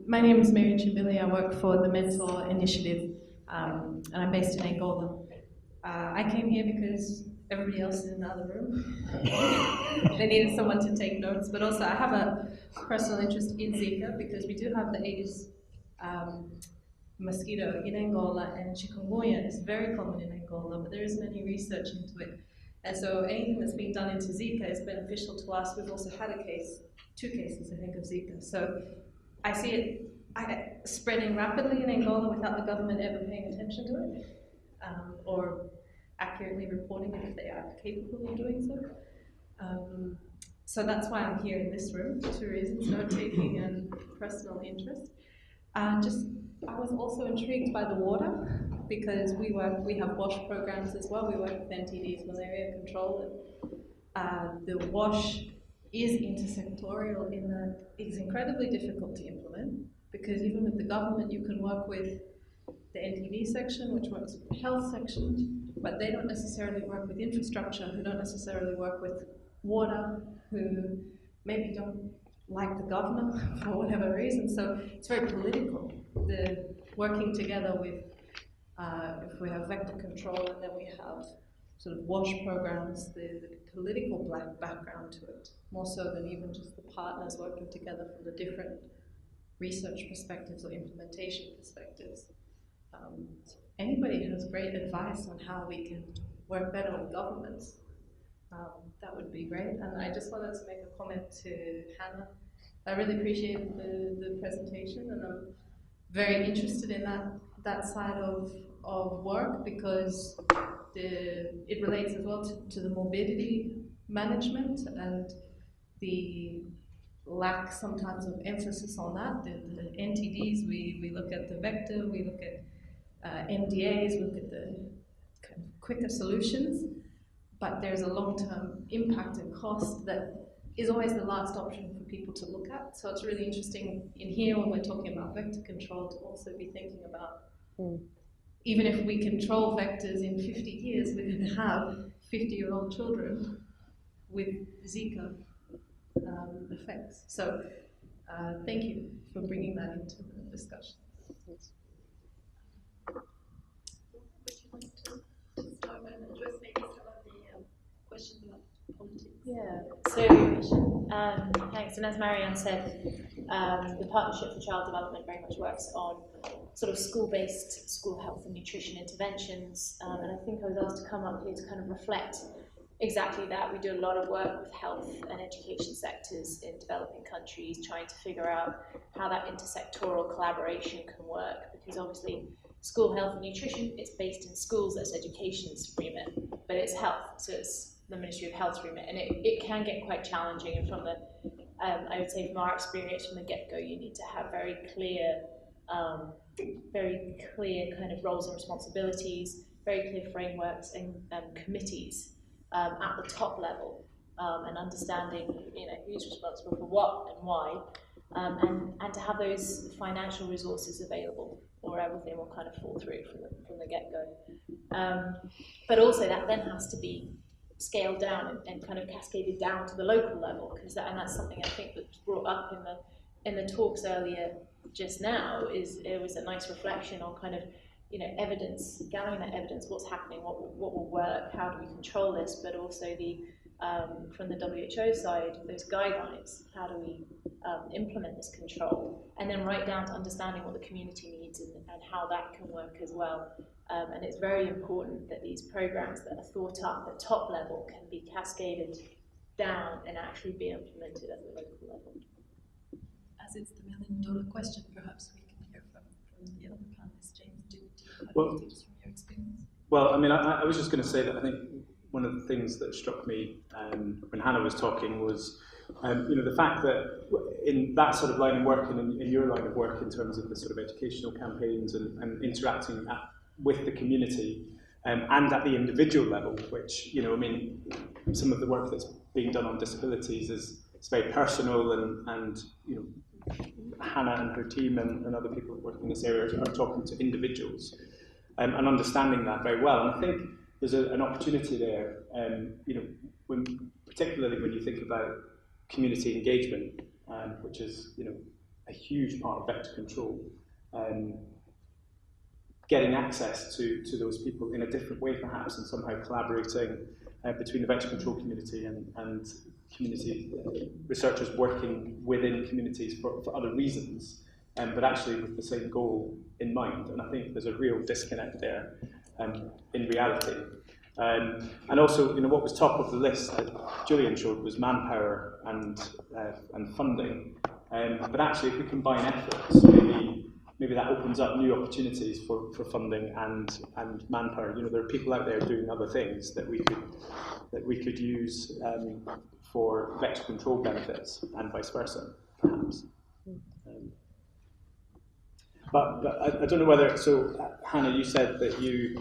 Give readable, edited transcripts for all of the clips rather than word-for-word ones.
My name is Marianne. I work for the Mentor Initiative, and I'm based in Angola. I came here because everybody else is in the other room. They needed someone to take notes, but also I have a personal interest in Zika because we do have the Aedes mosquito in Angola, and chikungunya is very common in Angola, but there isn't any research into it. And so anything that's being done into Zika is beneficial to us. We've also had a case, 2 cases, I think, of Zika. So I see it spreading rapidly in Angola without the government ever paying attention to it, or accurately reporting it if they are capable of doing so. So that's why I'm here in this room, for 2 reasons: note-taking and personal interest. I was also intrigued by the water, because we have WASH programs as well. We work with NTD's malaria control, and the WASH is intersectorial in that it's incredibly difficult to implement, because even with the government you can work with the NTD section, which works with the health section, but they don't necessarily work with infrastructure, who don't necessarily work with water, who maybe don't like the governor for whatever reason. So it's very political, the working together with, if we have vector control and then we have sort of WASH programs, the political background to it, more so than even just the partners working together from the different research perspectives or implementation perspectives. Anybody has great advice on how we can work better with governments, that would be great. And I just wanted to make a comment to Hannah. I really appreciate the presentation, and I'm very interested in that side of work, because it relates as well to the morbidity management and the lack sometimes of emphasis on that. The NTDs, we look at the vector, we look at MDAs, we look at the kind of quicker solutions, but there's a long-term impact and cost that is always the last option for people to look at. So it's really interesting in here when we're talking about vector control to also be thinking about, even if we control vectors in 50 years, we're going to have 50-year-old children with Zika effects. So thank you for bringing that into the discussion. Would you like to start and address maybe some of the questions about politics? Yeah, so thanks. And as Marianne said, the Partnership for Child Development very much works on sort of school-based school health and nutrition interventions. And I think I was asked to come up here to kind of reflect exactly that. We do a lot of work with health and education sectors in developing countries, trying to figure out how that intersectoral collaboration can work, because obviously school health and nutrition, it's based in schools, that's education's remit, but it's health, so it's the Ministry of Health's remit, and it can get quite challenging. And from the, I would say from our experience from the get-go, you need to have very clear kind of roles and responsibilities, very clear frameworks and committees at the top level, and understanding who's responsible for what and why, and to have those financial resources available, or everything will kind of fall through from the get-go. But also that then has to be scaled down and kind of cascaded down to the local level, because that's something I think that was brought up in the talks earlier just now. It was a nice reflection on kind of evidence, gathering that evidence, what's happening, what will work, how do we control this, but also the from the WHO side, those guidelines, how do we implement this control, and then right down to understanding what the community needs and how that can work as well. And it's very important that these programs that are thought up at top level can be cascaded down and actually be implemented at the local level. As it's the million-dollar question, perhaps we can hear from the other panelists. James, do you have anything just from your experience? Well, I mean, I was just going to say that I think one of the things that struck me when Hannah was talking was, the fact that in that sort of line of work and in your line of work in terms of the sort of educational campaigns and interacting with the community and at the individual level, which, I mean, some of the work that's being done on disabilities is very personal, and Hannah and her team and other people working in this area are talking to individuals and understanding that very well. And I think there's an opportunity there, particularly when you think about community engagement, which is, a huge part of vector control, getting access to those people in a different way perhaps, and somehow collaborating between the vector control community and community researchers working within communities for other reasons, but actually with the same goal in mind. And I think there's a real disconnect there in reality. And also, what was top of the list that Julian showed was manpower and funding. But actually, if we combine efforts, maybe that opens up new opportunities for funding and manpower. There are people out there doing other things that we could use for vector control benefits, and vice versa, perhaps. But I don't know whether. So, Hannah, you said that you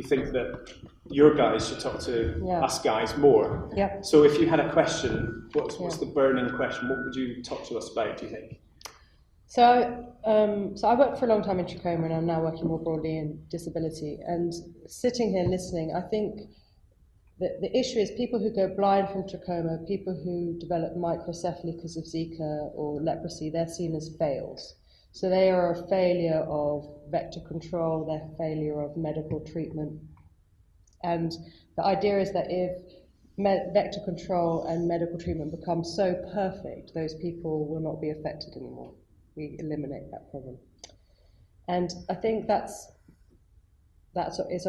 think that your guys should talk to us guys more. Yep. So, if you had a question, what's the burning question? What would you talk to us about, do you think? So I worked for a long time in trachoma, and I'm now working more broadly in disability. And sitting here listening, I think that the issue is people who go blind from trachoma, people who develop microcephaly because of Zika or leprosy, they're seen as fails. So they are a failure of vector control, they're a failure of medical treatment. And the idea is that if vector control and medical treatment become so perfect, those people will not be affected anymore. We eliminate that problem. And I think this is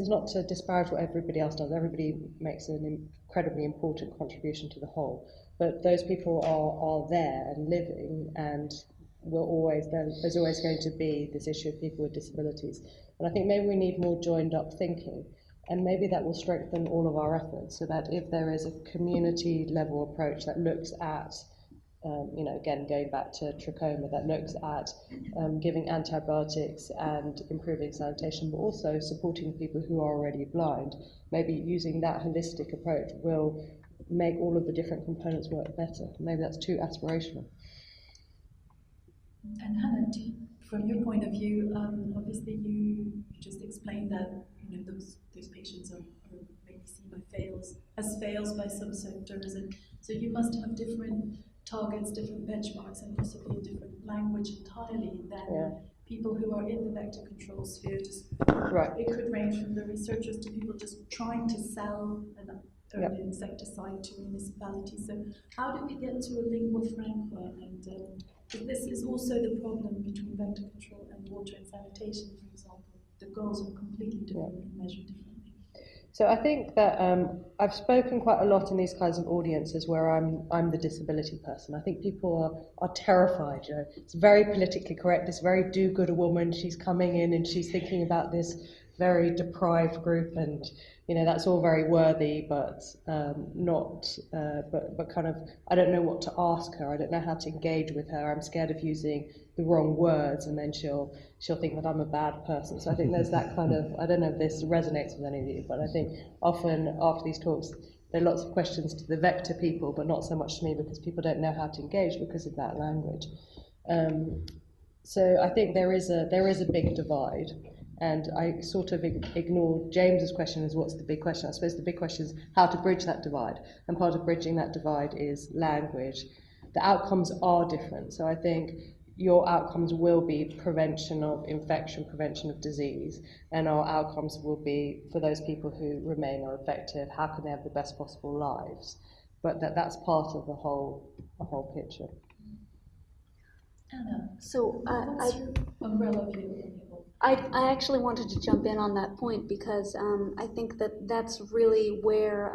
not to disparage what everybody else does. Everybody makes an incredibly important contribution to the whole. But those people are there and living, and there's always going to be this issue of people with disabilities. And I think maybe we need more joined up thinking, and maybe that will strengthen all of our efforts, so that if there is a community level approach that looks at again, going back to trachoma, that looks at giving antibiotics and improving sanitation, but also supporting people who are already blind. Maybe using that holistic approach will make all of the different components work better. Maybe that's too aspirational. And Hannah, from your point of view, obviously you just explained that those patients are maybe seen as fails by some sectors, and so you must have different targets, different benchmarks, and possibly different language entirely than people who are in the vector control sphere. It could range from the researchers to people just trying to sell an insecticide to municipalities. So how do we get to a lingua franca? And this is also the problem between vector control and water and sanitation, for example. The goals are completely different and measured differently. So I think that I've spoken quite a lot in these kinds of audiences where I'm the disability person. I think people are terrified. It's very politically correct. This very do-gooder woman. She's coming in and she's thinking about this very deprived group, and that's all very worthy, but but kind of I don't know what to ask her. I don't know how to engage with her. I'm scared of using the wrong words, and then she'll think that I'm a bad person. So I think there's that kind of, I don't know if this resonates with any of you, but I think often after these talks there are lots of questions to the vector people, but not so much to me, because people don't know how to engage because of that language. So I think there is a big divide. And I sort of ignore James's question as what's the big question. I suppose the big question is how to bridge that divide. And part of bridging that divide is language. The outcomes are different. So I think your outcomes will be prevention of infection, prevention of disease. And our outcomes will be, for those people who remain or effective, how can they have the best possible lives? But that's part of the whole picture. Anna, so what's your umbrella view? I actually wanted to jump in on that point, because I think that's really where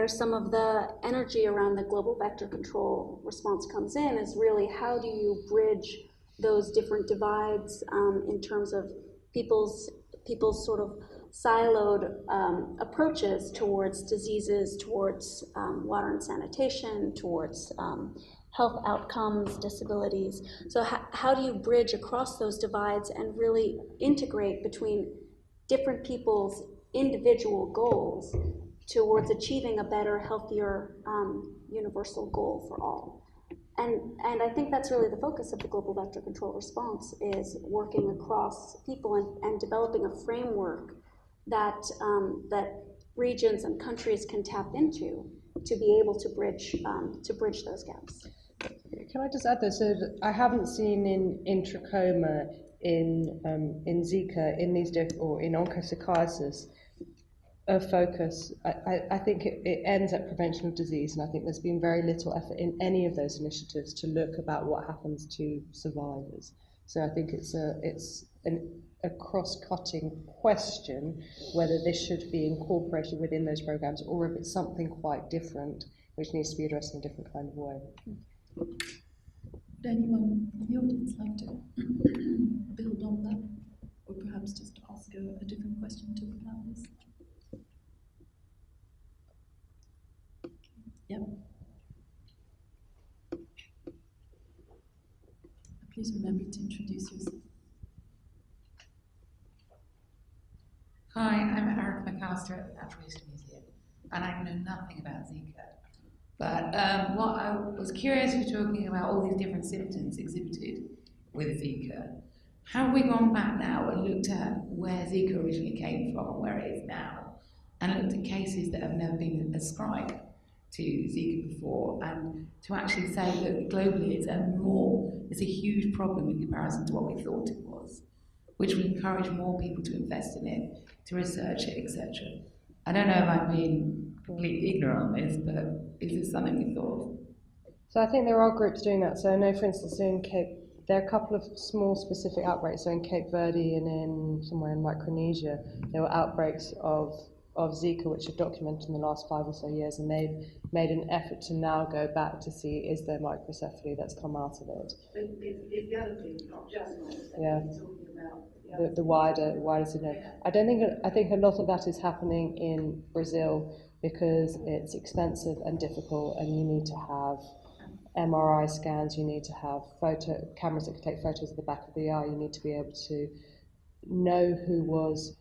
some of the energy around the global vector control response comes in, is really how do you bridge those different divides in terms of people's sort of siloed approaches towards diseases, towards water and sanitation, towards health outcomes, disabilities. So how do you bridge across those divides and really integrate between different people's individual goals towards achieving a better, healthier, universal goal for all? And I think that's really the focus of the global vector control response, is working across people and developing a framework that regions and countries can tap into to be able to bridge those gaps. Can I just add though, so that I haven't seen in trachoma, in Zika, in these or in onchocerciasis, a focus. I think it ends at prevention of disease, and I think there's been very little effort in any of those initiatives to look about what happens to survivors. So I think it's a cross-cutting question whether this should be incorporated within those programs or if it's something quite different which needs to be addressed in a different kind of way. Would anyone in the audience like to build on that, or perhaps just ask a different question to the panelists? Yeah. Please remember to introduce yourself. Hi, I'm Erica McAllister at the Natural History Museum, and I know nothing about Zika. But what I was curious, you're talking about all these different symptoms exhibited with Zika. How have we gone back now and looked at where Zika originally came from and where it is now, and looked at cases that have never been ascribed to Zika before, and to actually say that globally it's a huge problem in comparison to what we thought it was, which would encourage more people to invest in it, to research it, etc. I don't know if I'm being completely ignorant on this, but is this something we thought of? So I think there are groups doing that. So I know, for instance, there are a couple of small specific outbreaks. So in Cape Verde and in somewhere in Micronesia, there were outbreaks of Zika, which are documented in the last 5 or so years, and they've made an effort to now go back to see is there microcephaly that's come out of it. But it's the other thing, not just microcephaly, Yeah. talking about The wider syndrome. I think a lot of that is happening in Brazil because it's expensive and difficult, and you need to have MRI scans, you need to have cameras that can take photos of the back of the eye, you need to be able to know who was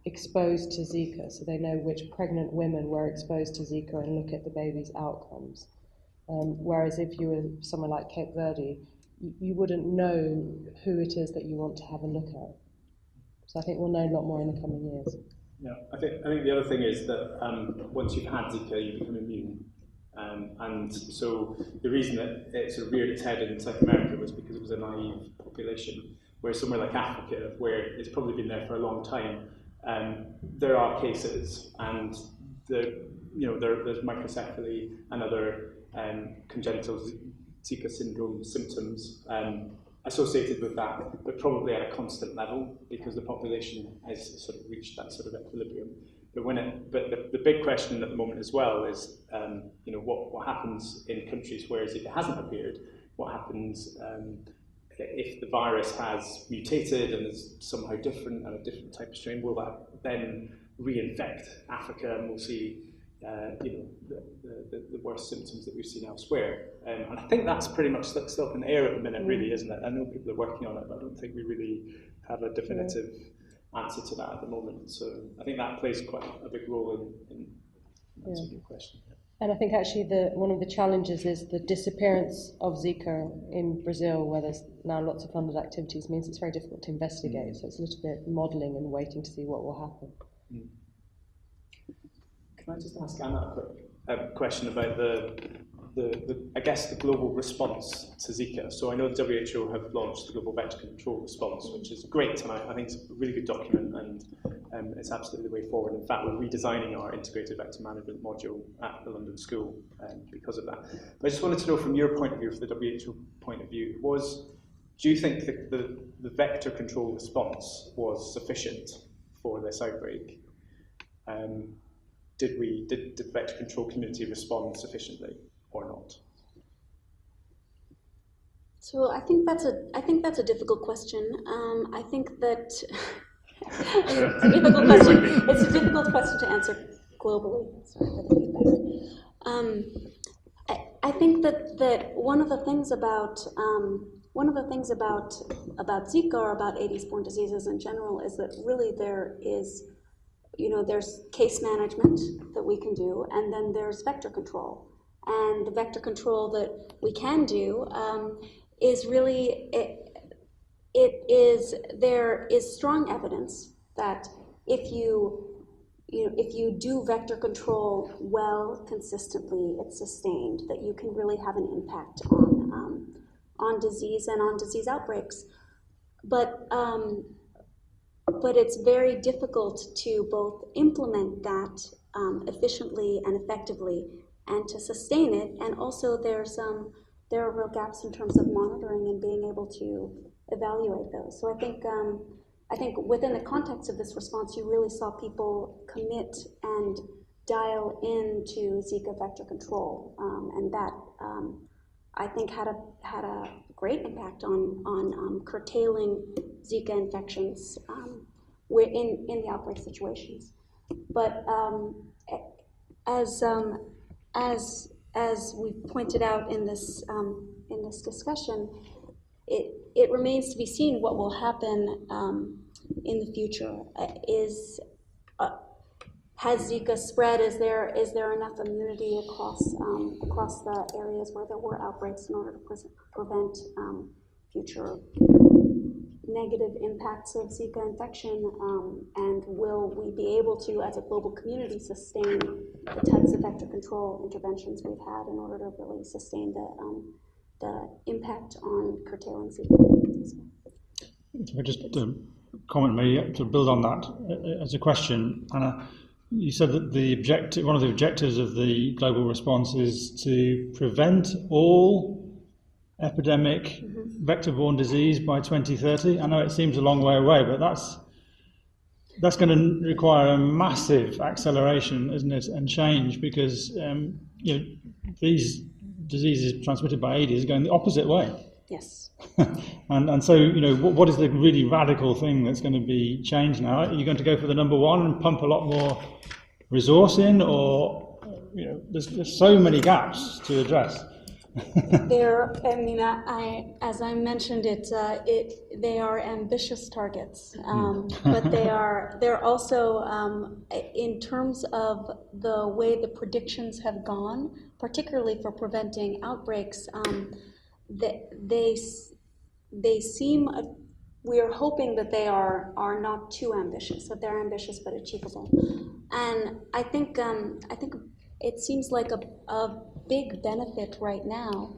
exposed to Zika, so they know which pregnant women were exposed to Zika and look at the baby's outcomes. Whereas if you were somewhere like Cape Verde, you wouldn't know who it is that you want to have a look at. So I think we'll know a lot more in the coming years. Yeah, I think the other thing is that once you've had Zika, you become immune. And so the reason that it sort of reared its head in South America was because it was a naive population. Whereas somewhere like Africa, where it's probably been there for a long time, there are cases, and there's microcephaly and other congenital Zika syndrome symptoms associated with that, but probably at a constant level because the population has sort of reached that sort of equilibrium. But the big question at the moment as well is, what happens in countries where Zika hasn't appeared? What happens if the virus has mutated and is somehow different and a different type of strain? Will that then reinfect Africa, and we'll see the worst symptoms that we've seen elsewhere? And I think that's pretty much still up in the air at the minute, really, isn't it? I know people are working on it, but I don't think we really have a definitive answer to that at the moment. So I think that plays quite a big role in answering your question. And I think actually one of the challenges is the disappearance of Zika in Brazil, where there's now lots of funded activities, means it's very difficult to investigate. So it's a little bit modelling and waiting to see what will happen. Can I just ask Anna a quick question about the global response to Zika? So I know the WHO have launched the Global Vector Control Response, which is great, and I think it's a really good document, and it's absolutely the way forward. In fact, we're redesigning our integrated vector management module at the London School because of that. But I just wanted to know, from your point of view, from the WHO point of view, do you think that the vector control response was sufficient for this outbreak? Did the vector control community respond sufficiently or not? So I think that's a difficult question. I think that it's a difficult question. It's a difficult question to answer globally. Sorry for the feedback. I think that one of the things about Zika or about Aedes-borne diseases in general is that really there's case management that we can do, and then there's vector control. And the vector control that we can do is really, there is strong evidence that if you if you do vector control well, consistently, it's sustained, that you can really have an impact on disease and on disease outbreaks. But it's very difficult to both implement that efficiently and effectively, and to sustain it. And also, there are real gaps in terms of monitoring and being able to evaluate those. So I think within the context of this response, you really saw people commit and dial into Zika vector control, and that I think had a great impact on curtailing Zika infections in the outbreak situations. But as we pointed out in this discussion, it remains to be seen what will happen in the future. Has Zika spread? Is there enough immunity across the areas where there were outbreaks in order to prevent future negative impacts of Zika infection? And will we be able to, as a global community, sustain the types of vector control interventions we've had in order to really sustain the impact on curtailing Zika? If I just comment, maybe to build on that as a question, Anna. You said that one of the objectives of the global response is to prevent all epidemic vector-borne disease by 2030. I know it seems a long way away, but that's going to require a massive acceleration, isn't it, and change, because these diseases transmitted by Aedes are going the opposite way. Yes. and so, what is the really radical thing that's going to be changed now? Are you going to go for the number one and pump a lot more resource in, or there's so many gaps to address? As I mentioned, they are ambitious targets, but they're also in terms of the way the predictions have gone, particularly for preventing outbreaks. They seem. We are hoping that they are not too ambitious, that they're ambitious but achievable. And I think it seems like a big benefit right now,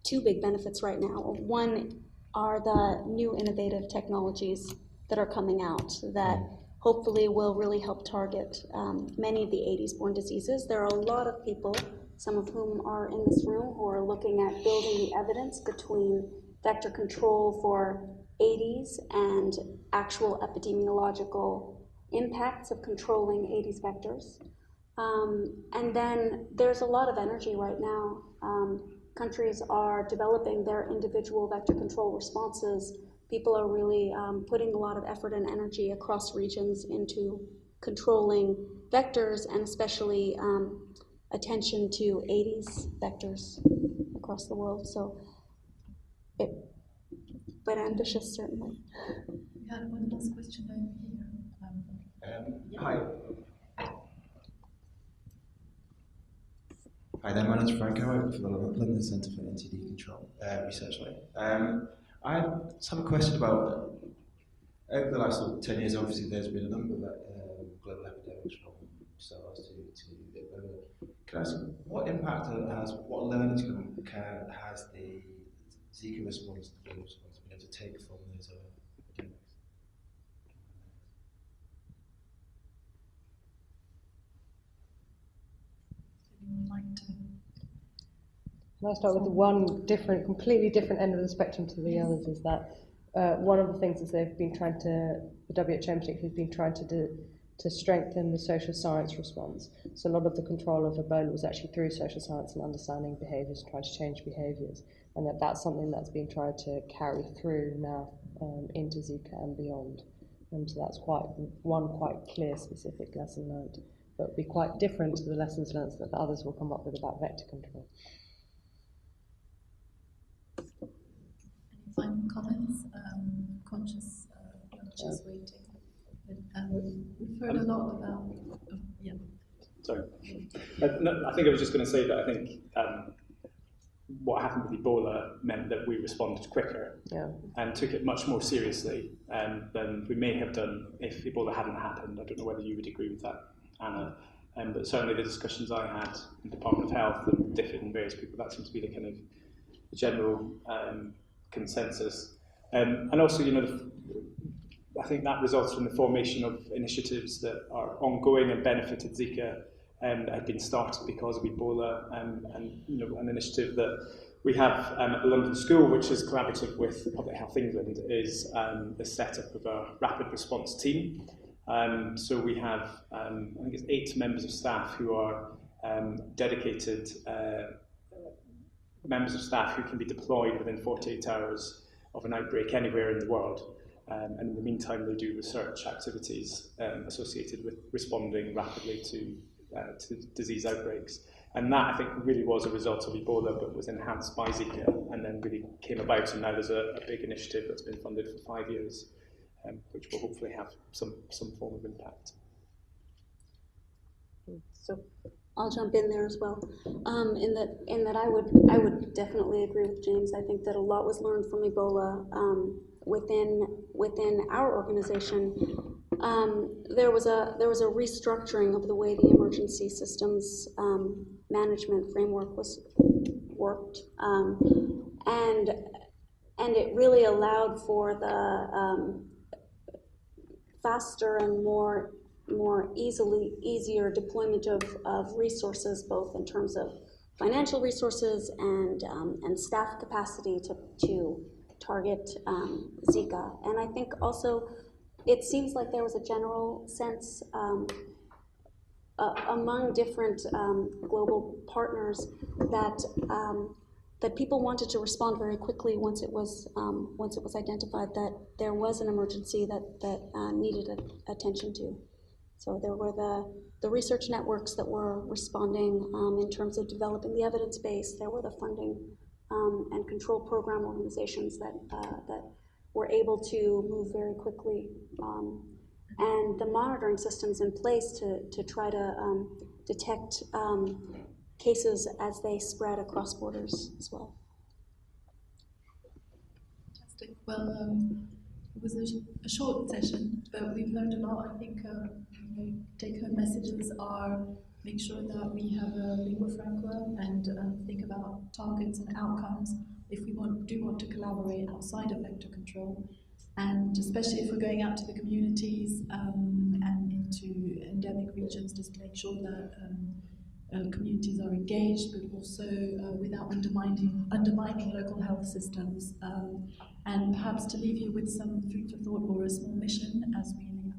two big benefits right now. One are the new innovative technologies that are coming out that hopefully will really help target many of the Aedes-borne diseases. There are a lot of people, some of whom are in this room, who are looking at building the evidence between vector control for Aedes and actual epidemiological impacts of controlling Aedes vectors. And then there's a lot of energy right now. Countries are developing their individual vector control responses. People are really putting a lot of effort and energy across regions into controlling vectors, and especially attention to Aedes vectors across the world. So, but ambitious, certainly. We had one last question over here. Hi. Hi there, my name's Franco. I work for the London Centre for ISNTD Control Research. I just have a question about, over the last 10 years, obviously there's been a number of global epidemics from SARS to Ebola. Can I ask, what impact what learnings has the Zika response, the global response, been able to take from those epidemics? Can I start with the one completely different end of the spectrum to the others? Is that one of the things is they've been trying to, the WHO in particular, has been trying to do to strengthen the social science response. So a lot of the control of Ebola was actually through social science and understanding behaviours, trying to change behaviours, and that's something that's been tried to carry through now into Zika and beyond. And so that's one quite clear specific lesson learned, but will be quite different to the lessons learned that the others will come up with about vector control. Any final comments? Conscious waiting. We've heard a lot about. Sorry. No, I think I was just going to say that I think what happened with Ebola meant that we responded quicker and took it much more seriously than we may have done if Ebola hadn't happened. I don't know whether you would agree with that. Anna. But certainly the discussions I had in the Department of Health and different various people, that seems to be the kind of general consensus. And also, I think that results from the formation of initiatives that are ongoing and benefited Zika and had been started because of Ebola, and an initiative that we have at the London School, which is collaborative with Public Health England, is the setup of a rapid response team. So we have, I think it's 8 members of staff who are dedicated members of staff who can be deployed within 48 hours of an outbreak anywhere in the world. And in the meantime, they do research activities associated with responding rapidly to disease outbreaks. And that, I think, really was a result of Ebola, but was enhanced by Zika, and then really came about. And now there's a big initiative that's been funded for 5 years, which will hopefully have some form of impact. So I'll jump in there as well. In that I would definitely agree with James. I think that a lot was learned from Ebola. Within our organization, there was a restructuring of the way the emergency systems management framework worked, and it really allowed for the faster and more easier deployment of resources, both in terms of financial resources and staff capacity to target Zika. And I think also it seems like there was a general sense among different global partners that people wanted to respond very quickly once it was identified that there was an emergency that needed attention to. So there were the research networks that were responding in terms of developing the evidence base. There were the funding and control program organizations that were able to move very quickly, and the monitoring systems in place to try to detect cases as they spread across borders as well. Fantastic. Well, it was a short session, but we've learned a lot. I think take-home messages are make sure that we have a lingua franca and think about targets and outcomes if we do want to collaborate outside of vector control, and especially if we're going out to the communities and into endemic regions, just to make sure that communities are engaged, but also without undermining local health systems. And perhaps to leave you with some food for thought or a small mission as we leave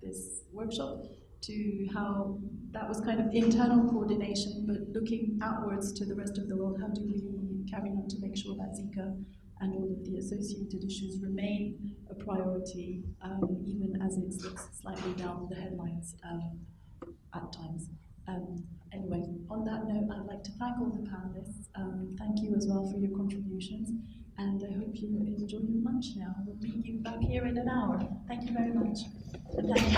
this workshop, to how that was kind of internal coordination, but looking outwards to the rest of the world. How do we carry on to make sure that Zika and all of the associated issues remain a priority, even as it slips slightly down the headlines at times. Anyway, on that note, I'd like to thank all the panelists. Thank you as well for your contributions, and I hope you enjoy your lunch now. We'll meet you back here in an hour. Thank you very much. And thank you.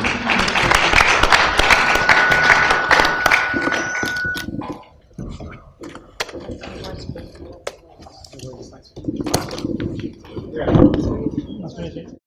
That's